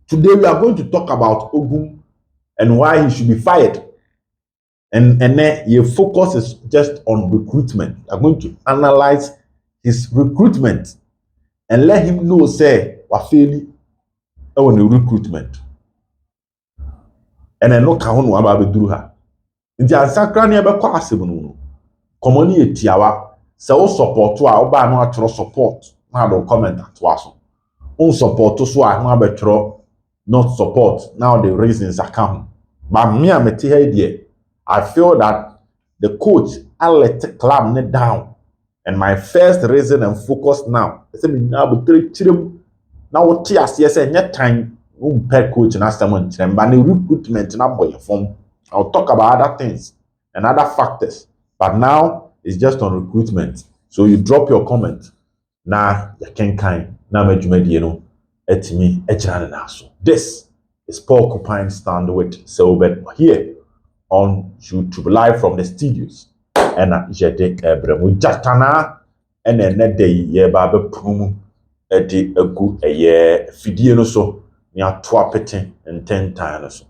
Today we are going to talk about Ogum and why he should be fired. And then your focus is just on recruitment. I'm going to analyze his recruitment and let him know, say, wafeli on the recruitment. And then look how no about do her. In the ansakra ni ebe kwa asem no. Komoni etiawa. Se o support to a oba no atro support. Na do comment atwa so. On support to so a no abetro not support. Now the reasons are come. But me am here. I feel that the coach I let the club net down. And my first reason and focus now. I say me now be three children. Now what tears yes and yet time per coach and someone but the recruitment na boy form. I'll talk about other things and other factors. But now it's just on recruitment. So you drop your comment. Now you can kind now me you know etimi ejana na so. This is Paul Copine stand with Selbet here on YouTube live from the studios. And jete ebremu jatana and then day ye babe prumu edi egu eye fidie no so ni ato apete and 10 times so.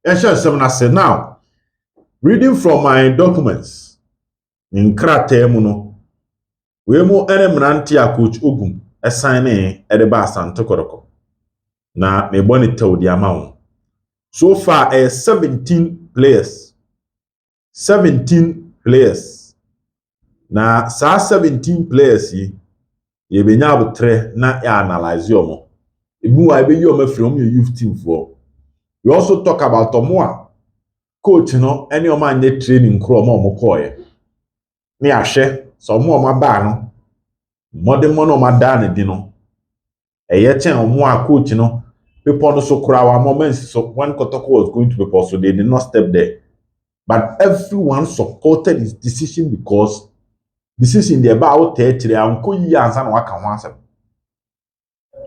Now, reading from my documents in Kratemuno, we mo enemranti a coach Ogum assigning at the Asante Kotoko. Na me boni tell the amount. So far, 17 players. 17 players. Na sa 17 players ye be nya botre na ya analyze yomo. Ibu wa be yomo from your youth team for. We also talk about Omoa. Coach, any of my net training crew more koye. Ni ashe, so more my bar modern mono my dan dino. A yechen Omoa coach, people no so crowd moments. So when Kotoko was going to be possible, they did not step there. But everyone supported his decision because decision the about territory and you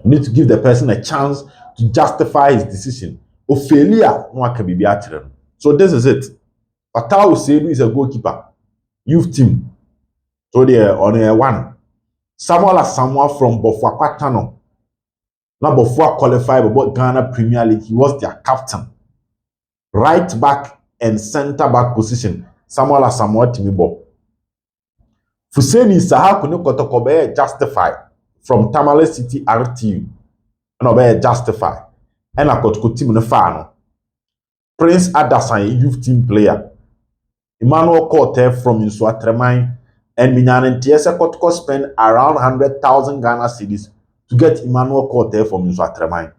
need to give the person a chance to justify his decision. Or failure, no can be better. So this is it. Patao Sedu is a goalkeeper. Youth team. So they are on a one. Samuel from Bofua Kwatano. Now Bofua qualified but Ghana Premier League. He was their captain. Right back and center back position. Samuel Timibo. Fuseni Saha Kunu Kotoko justify from Tamale City RTU. And obey justify. And I got team in the final. Prince Adasan, youth team player. Emmanuel Korte from Insua and Minyan Tiesa Kotoko spent around 100,000 Ghana cedis to get Emmanuel Korte from Insua.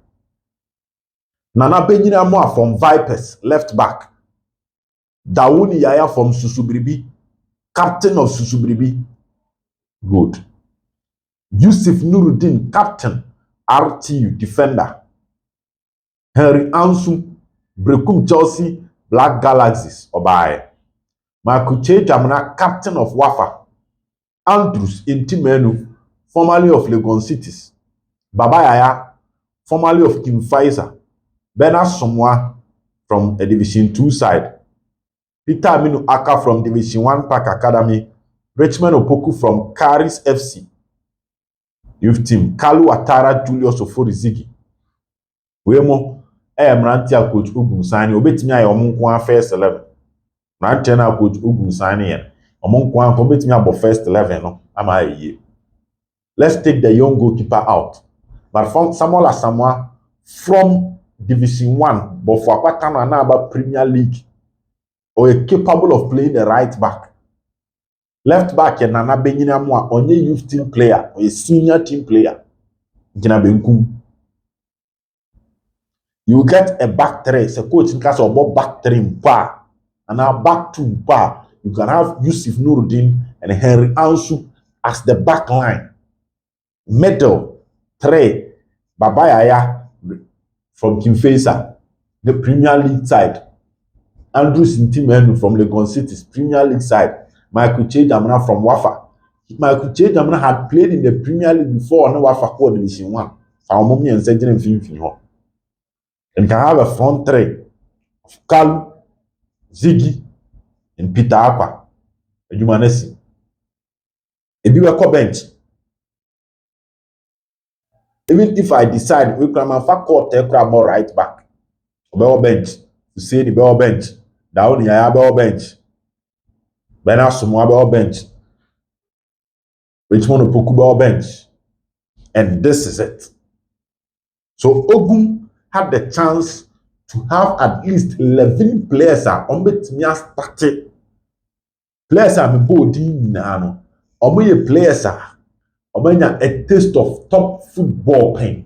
Nana Benjina Moa from Vipers, left back. Dawuni Yaya from Susubribi, captain of Susubribi. Good. Yusuf Nuruddin, captain, RTU, defender. Henry Ansu, Brekum Chelsea, Black Galaxies, Obaye. Makuche Jamana, captain of Wafa. Andrews Intimenu, formerly of Legon Cities. Baba Yaya, formerly of Kim Pfizer. Bernard Somwa from a Division 2 side. Peter Aminu Aka from Division 1 Park Academy. Richmond Opoku from Caris FC. Youth team. Kalu Atara Julius Oforizigi. Wemo. Mrantia coach Ogum sign obetimi aye omonkwa first 11 Mrantia na coach Ogum sign yen omonkwa obetimi abo first 11 no ama aye. Let's take the young goalkeeper out, but from Samuel Asamoah from Division 1 but for Akwatano na about Premier League or capable of playing the right back. Left back and Nana Benjina Moa only youth team player or a senior team player. Gina Benkum. You get a back three, so coach in class or back three mpa, and now back two mpa. You can have Yusuf Nuruddin and Henry Ansu as the back line. Middle three, Babayaya from Kimfesa, the Premier League side. Andrews Intimenu from Legon City's Premier League side. Michael Chejamana from Wafa. Michael Chejamana had played in the Premier League before on Wafa Core Division 1. Our mommy and Sergeant Finfin. And can have a front three of Kalu, Ziggy, and Peter Aqua. And you want to see. If you are bench, even if I decide we can have a court take more right back, bell bench, you say the bell bench, down here bell bench, Bena Sumwa bell bench, Richmond Opoku bell bench, and this is it. So Ogum had the chance to have at least 11 players on between started. Players are body now. Omoye players are a taste of top football pain.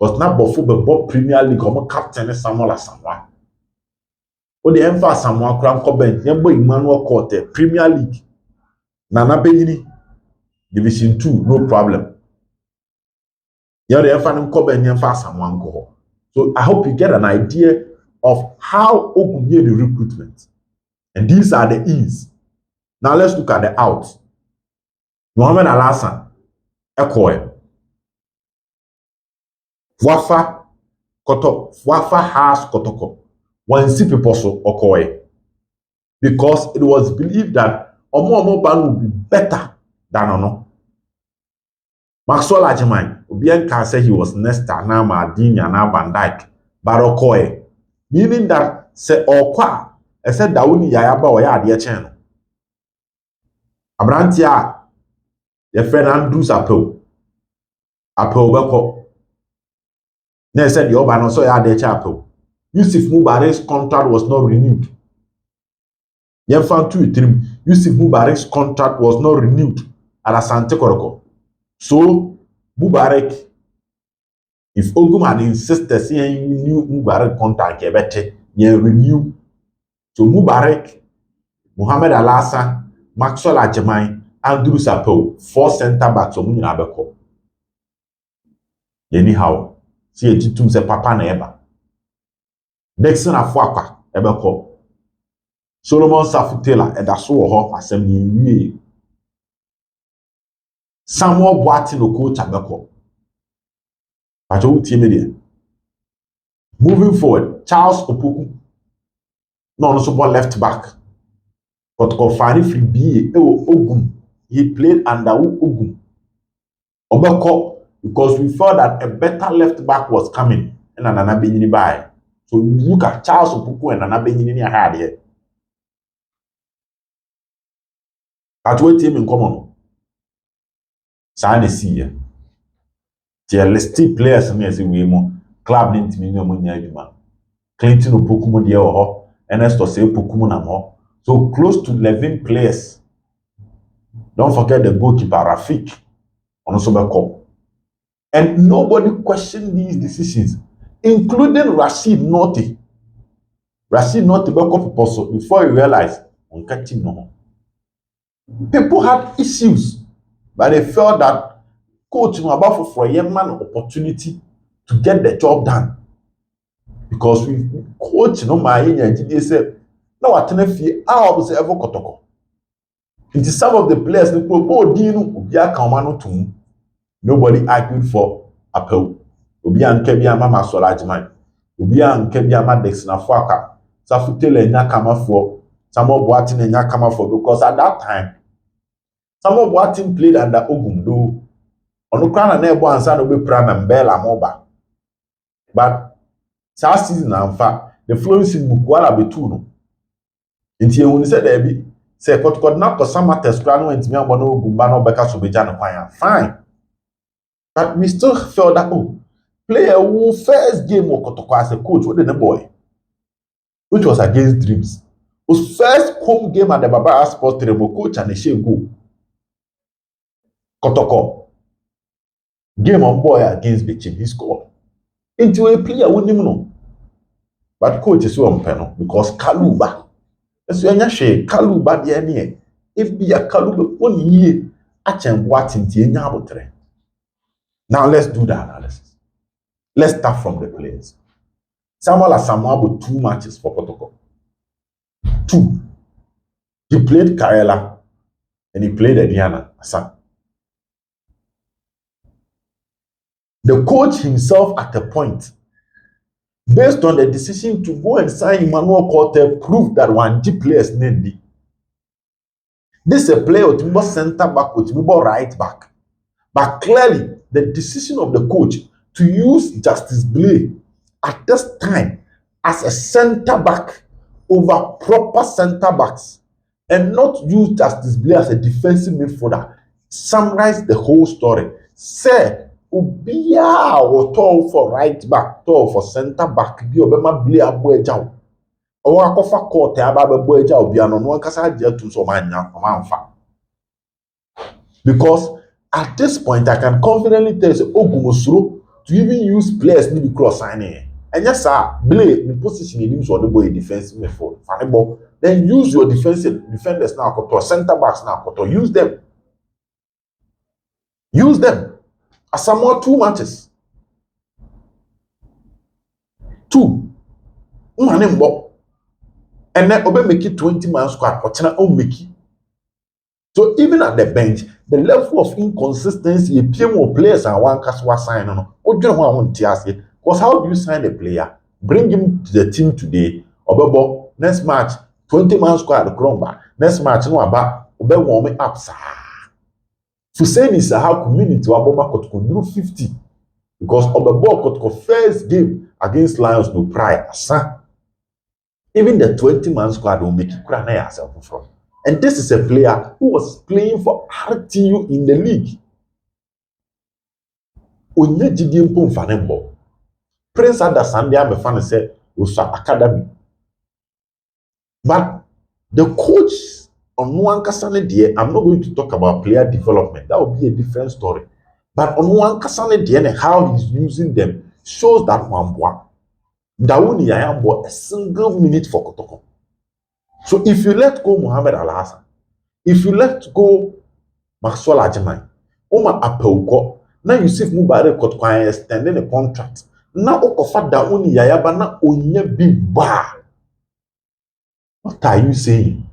But not football Premier League, captain Samuel Asamoah. What the emphasis Samuel Cranko bench, Yembo Emmanuel Korte, Premier League. Nana Benini, Division 2, no problem. You're the emphasis Koben Yemfa Samuel Go. So I hope you get an idea of how Ogum did the recruitment. And these are the ins. Now let's look at the outs. Mohamed Al-Hassan, Ekoe. Wafa has Kotoko. One see people so Okoe. Because it was believed that Omo Ban would be better than Ono. Maxwell Ajiman, Obian can say he was Nesta, now Mardini, now Van Dijk, but Okoe. Meaning that se Okwa, I said Dauni Yayaba or Yadia Chen. Abrantia, your friend Andrews Apple Beko. They said the Oban also had the chapel. Yusuf Mubarak's contract was not renewed. Yusuf Mubarak's contract was not renewed at Asante Kotoko. So Mubarak, if Ogum had insisted saying renew Mubarak contract, you renew. So Mubarak, Mohamed Al-Hassan, Maxwell Ajamai, Andrew Sapel, 4 center backs of Munabeko. Anyhow, see a Jitum se papa na eba. Dexon Afuaka, Ebeko. Solomon Safutela, Edaso Ho, Assembly. Samuel Boatin Oko Chabeko. Pajo Timedia. Moving forward, Charles Opoku. No support left back. Kotoko Fani Free B. Ogum. He played under Ogum. Obeko, because we felt that a better left back was coming. And Nana Benini by. So you look at Charles Opoku and Nana Benini had here. At what team in common? Sign see here. The listed players in the way club didn't mean no money. Clinton Opoku de ho, Ernesto say Opoku na ho. So close to 11 players. Don't forget the goalkeeper Rafik on Osobeko. And nobody questioned these decisions, including Rashid Norti. Rashid Norti before you realize on catching no. People had issues, but they felt that coach about for a young man opportunity to get the job done. Because we coach no my engineer said, no attenefi was ever Kotoko. Into some of the players the nobody argued for Apple. Obian Kebia Mama Solajman. Obian Kebia Madex na Fuaka. Safutele Nyakama for Samuel Boatin and Nyakama for because at that time Samuel Boatin played under Ogum do Onukran and Nebo and San Obi Pran and Bella Moba. But last season, in fact, the flowing in Mukwala Betuno. Until when he said, Debbie, say, Kotoko not to some matters, Crano and Miambono, Gumbano, Becca, Subijano, fine. But we still felt that, player who first game of Kotoko as a coach with the boy, which was against Dreams, was first home game at the Baba Sports Tremo coach and a share goal. Kotoko game on boy against Bichim, he scored. Into a player wouldn't even know. But coach is so unpenal because Kaluba. As you are Kaluba the enemy. If be a Kaluba 1 year, I can what in the. Now let's do the analysis. Let's start from the players. Samuel Asamoah with 2 matches for Kotoko. 2. He played Karela and he played Ediana Asan. The coach himself at a point based on the decision to go and sign Emmanuel Korte, prove that one G players need. This is a player with more center back, with more right back. But clearly, the decision of the coach to use Justice Blay at this time as a center back over proper center backs and not use Justice Blay as a defensive midfielder summarize the whole story. Say, Ubia or tall for right back, tall for center back, be Obama Blay Abu Ejao. Or a cofa court, Ababa Boja, be an on one casa to so man. Because at this point, I can confidently tell you, Ogum to even use players need to cross signing. And yes, sir, Blay the position in use or the boy defensive midfield. Funny ball. Then use your defenders now, center backs now, use them. Use them. As some more 2 matches. 2. And then Obe make it 20-man squad, or China own make it. So even at the bench, the level of inconsistency, a few more players and one Kaswa sign on. Or do you want to ask it? Because how do you sign a player? Bring him to the team today. Obebo, next match, 20-man squad crumba. Next match, no about Obe warming up. Fuseni Sahel community Waboma Kotoko 50. Because Obebo Kotoko first game against Lions no pride. Even the 20-man squad will make it cry yourself from. And this is a player who was playing for RTU in the league. Onye Jidim Pum Fanembo. Prince Adasande me fan said was academy. But the coach on one kasane die, I'm not going to talk about player development. That would be a different story. But on one kasane die and how he's using them shows that Wambwa. Dauni Yayambo a single minute for Kotoko. So if you let go Mohamed Al-Hassan, if you let go Maxwell Ajimai, Oma Apeuko, now you see Mubare Kotoko extending a contract. Now Okofa Dauni Yayaba na onye big bar. What are you saying?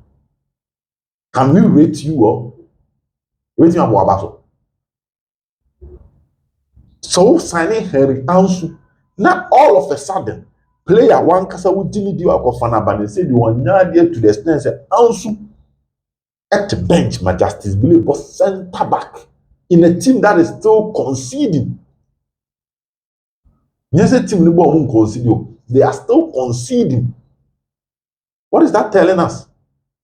Can we rate you up? Rating about Abaso. So signing Henry Ansu, now all of a sudden, player one kasa with Jimmy Dio Akofana Bane said you want there to the extent say Ansu at the bench, my Justice Blay was center back in a team that is still conceding. Yes, a team they are still conceding. What is that telling us?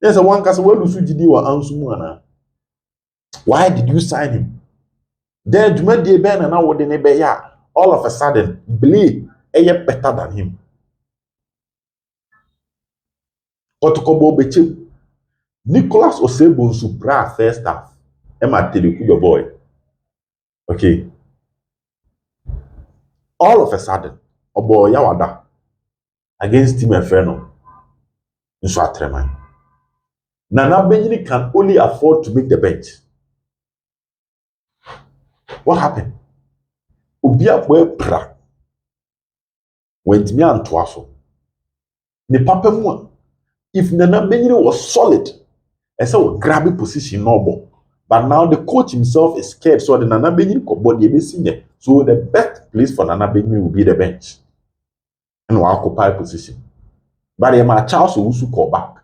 There's a one kasa where Lusuji or Ansu. Why did you sign him? Then to make the Ben and now what the all of a sudden, Blay is better than him. Otokobo Beche, Nicholas Osebon Supra first half. Emma Telekuba boy. Okay. All of a sudden, Obo Yawada against Team Inferno. Nswatreman. Nana Benjini can only afford to make the bench. What happened? Ubia boy pra went me and twaso. The papa one. If Nana Benjini was solid, and so grab a position no. But now the coach himself is scared, so the Nana Benjini could body be senior. So the best place for Nana Benjini will be the bench and will occupy position. But my Charles will call back.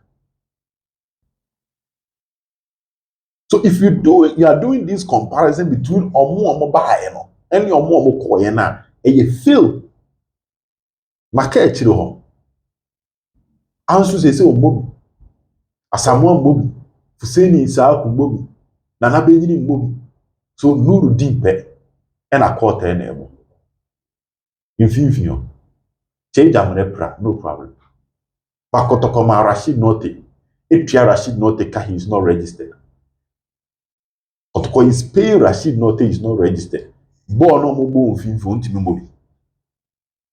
So if you are doing this comparison between Omu Omo and your Omo Koyena, and you feel Maka Chiro Ansu say Mobi Asamoah Mobi Fuseni Isaac Mobi Nana Benjini Mobi so Nuru Dimpe and a quarter enable. In Fivio, change Amrepra, no problem. But Kotokoma Rashid Note, if Rashid Note he is not registered. Kotoko is paying Rashid Note is not registered. Bono Mobo Mobi.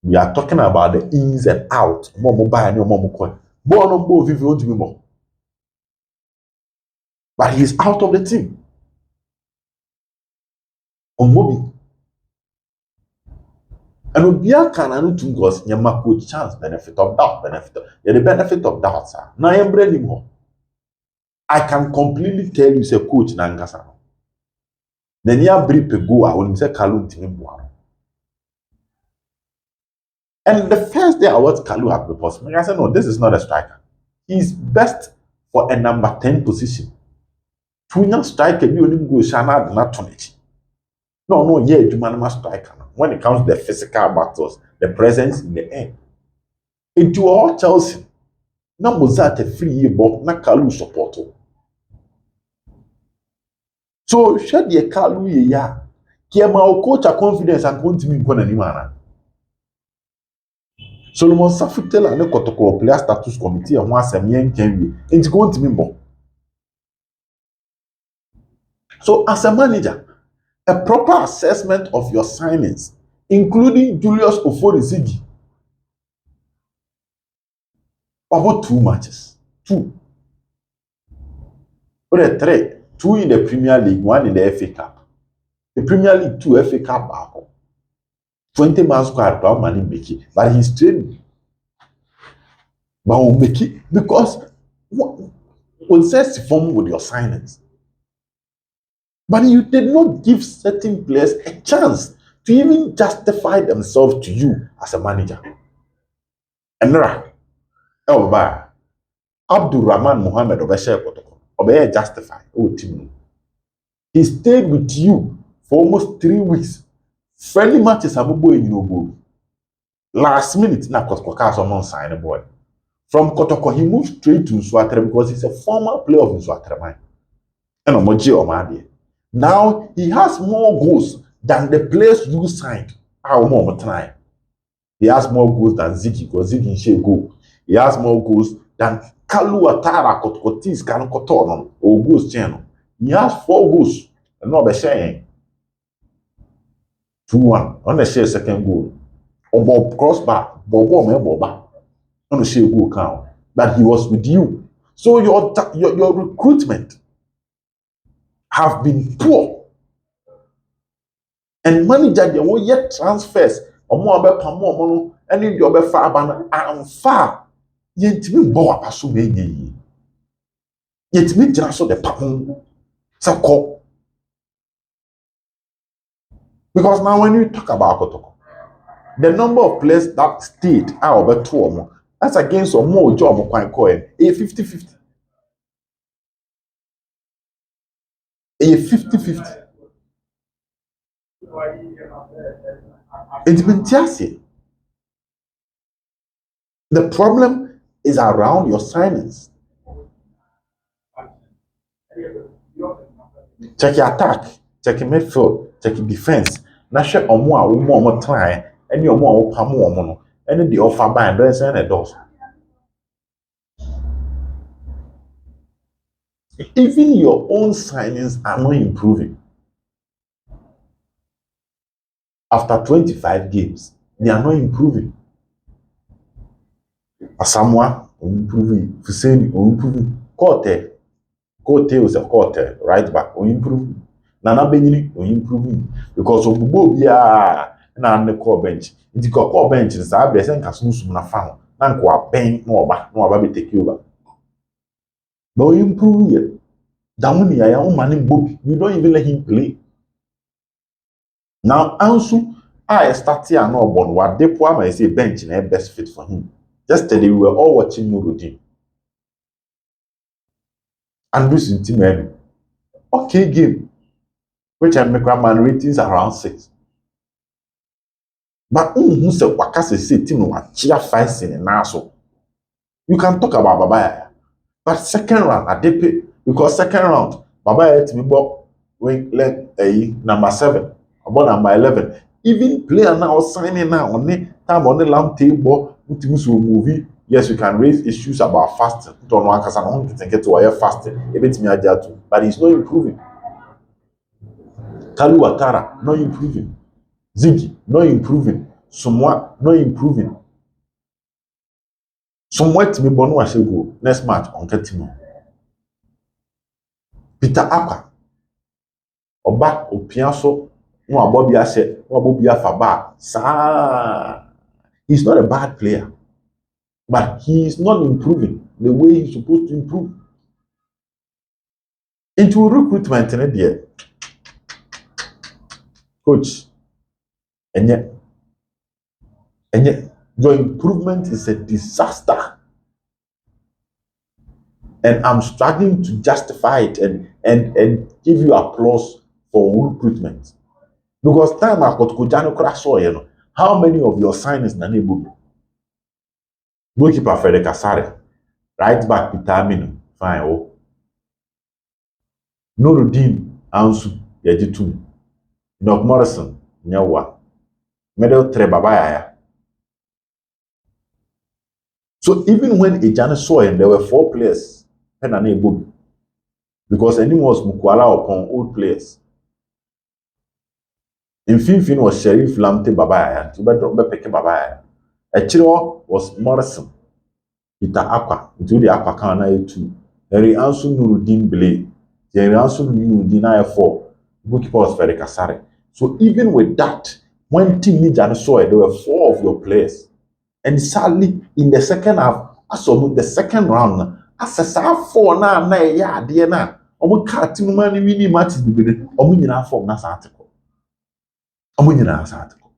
We are talking about the ins and outs. Momo buy and your Momo coin. Bono Bo Vivi to be more. But he is out of the team. On Mobi. And Obia can anu to us Yama coach chance benefit of doubt the benefit of doubt, sir. Now I am ready more. I can completely tell you say coach Nangasa. Then you brief go when you say Kalun Timbuano. And the first day I watched Kalu at the post, I said, no, this is not a striker. He's best for a number 10 position. Tunya striker, you only go Shana not Tonichi. No, yeah, Jumanama striker. When it comes to the physical battles, the presence in the air. Into all Chelsea. Na Mozart a free year, but na Kalu support. So, shed the Kalu ya. Kiama coach a confidence and continue in Konanimana. Solomon Safutela and the Kotoko player status committee and once a million can be. It's going to be more. So, as a manager, a proper assessment of your signings, including Julius Oforizigi, about 2 matches. 2. Or 3. 2 in the Premier League, 1 in the FA Cup. The Premier League 2 FA Cup back. 20 man squad, but money make it. But he's training. But we'll make it because what says form with your signings. But you did not give certain players a chance to even justify themselves to you as a manager. Enra, Elba, Abdul Rahman Mohammed Obeshe Kotoko, Obey justify. Oh, team. He stayed with you for almost 3 weeks. Friendly matches have boy in your goal. Last minute, na Kotoko someone sign a boy. From Kotoko, he moved straight to Nswatre because he's a former player of Nswatre. And Omoji Omadi. Now he has more goals than the players you signed. He has more goals than Ziggy because Ziggy should go. He has more goals than Kalu Atara Kotis Kanokoton or goals channel. He has 4 goals. And not be saying 2-1 on the share second goal. Or Bob crossbar, Boba on the share goal count. But he was with you. So your recruitment have been poor. And manager they will yet transfers or more about Pamono and in your far banner and far. Yet me bow up so many. Yet me just the Pamon Sako. Because now when you talk about Kotoko, the number of players that stayed are over 2 or more. That's against some more job of quite coin. A 50-50. A 50-50. It's been chassis. The problem is around your signings. Check your attack, check your midfield, check your defense. Na share omo try any omo pamo omo no. Any the offer by and then send a doors. Even your own signings are not improving. After 25 games, they are not improving. Asamoah improving, Fuseni improving, Kote was a Kote, right back, improving. Nana Benini improving because of Bobia and the core bench. It's got core bench and Sabia and Casmus na found. Nanqua pen no baby take over. But we improve yet. Damuni, I am man in book. You don't even let him play. Now, Ansu, I start here no born what they poor may say bench in a best fit for him. Yesterday, we were all watching Murudin. And losing team. Okay, game. Which I make man ratings around 6. But who say Wakase say team no cheer fights in Naso. You can talk about Babaya. But second round, I did pay because second round, Babaya to me bought number 7, about number 11. Even player now signing now on the time on the lamp table, movie. Yes, you can raise issues about fasting. Don't know because I don't think it's why fasting. But it's not improving. Kalu Watara, not improving. Ziggy, not improving. Somewhat, not improving. Somewhat to me, Bono I shall go next match on Ketimo. Peter Aqua, Oba, Opiaso, no Bobby Ashe, no Bobby Afaba. He's not a bad player, but he is not improving the way he's supposed to improve. Into recruitment in a coach, and yet, Your improvement is a disaster. And I'm struggling to justify it and give you applause for recruitment. Because time I got Kojano crash oil, how many of your signings na able? Goalkeeper Frederick Asare, right back Peter Aminu, fine. Oh, Nuruddin Ansu, Yajitu, Enoch Morrison, Nyawa, Medal Trebabaya. So even when Ejane saw him, there were 4 players and unable because anyone was Mukwala upon old players. In Finfin was Sheriff Lamte Babaya, Tibet Peke Babaya. Echiro was Morrison, Peter Aqua, into the Aqua Kana 2. Henry Ansu Nuruddin Bele, Henry Ansu Nuruddin 4. Goalkeeper was Frederick Asare. So even with that, when Team Nijan saw it, there were 4 of your players. And sadly, in the second half, as of the second round, as a 4 na ya dear na, omu cat money winning matches be omunina form na article. Omunina article.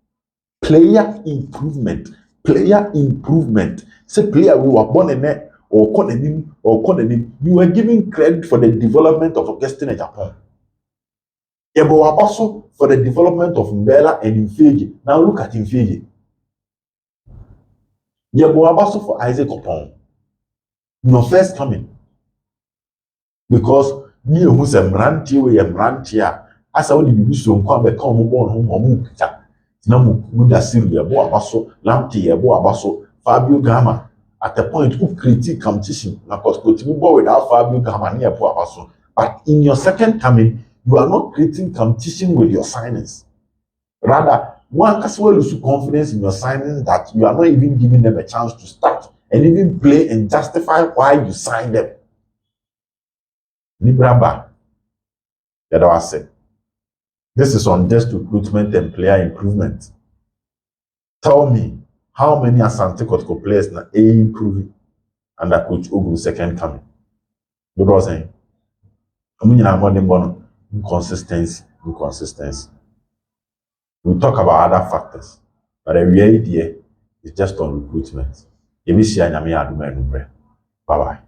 Player improvement. Player improvement. Say player we were born in it or calling you were giving credit for the development of Augustine in Japan. Yeah, but also for the development of Mbela and Infegi. Now look at Infegi. Yeah, but also for Isaac Opon. No first coming. Because me who's a mranti we a mrantia. As I would be so come back home home picture. Namu Muda Silvia, Boa Basso, Lamti, Boa Basso, Fabio Gama. At the point who critique competition, because continue without Fabio Gama near Boa Basso. But in your second coming, you are not creating competition with your signings. Rather, one as well lose confidence in your signings that you are not even giving them a chance to start and even play and justify why you signed them. Libraba, that I said. This is on just recruitment and player improvement. Tell me, how many Asante Kotoko players na improving under Coach Ogum second coming? Because inconsistency. We'll talk about other factors, but the reality is just on recruitment. Bye bye.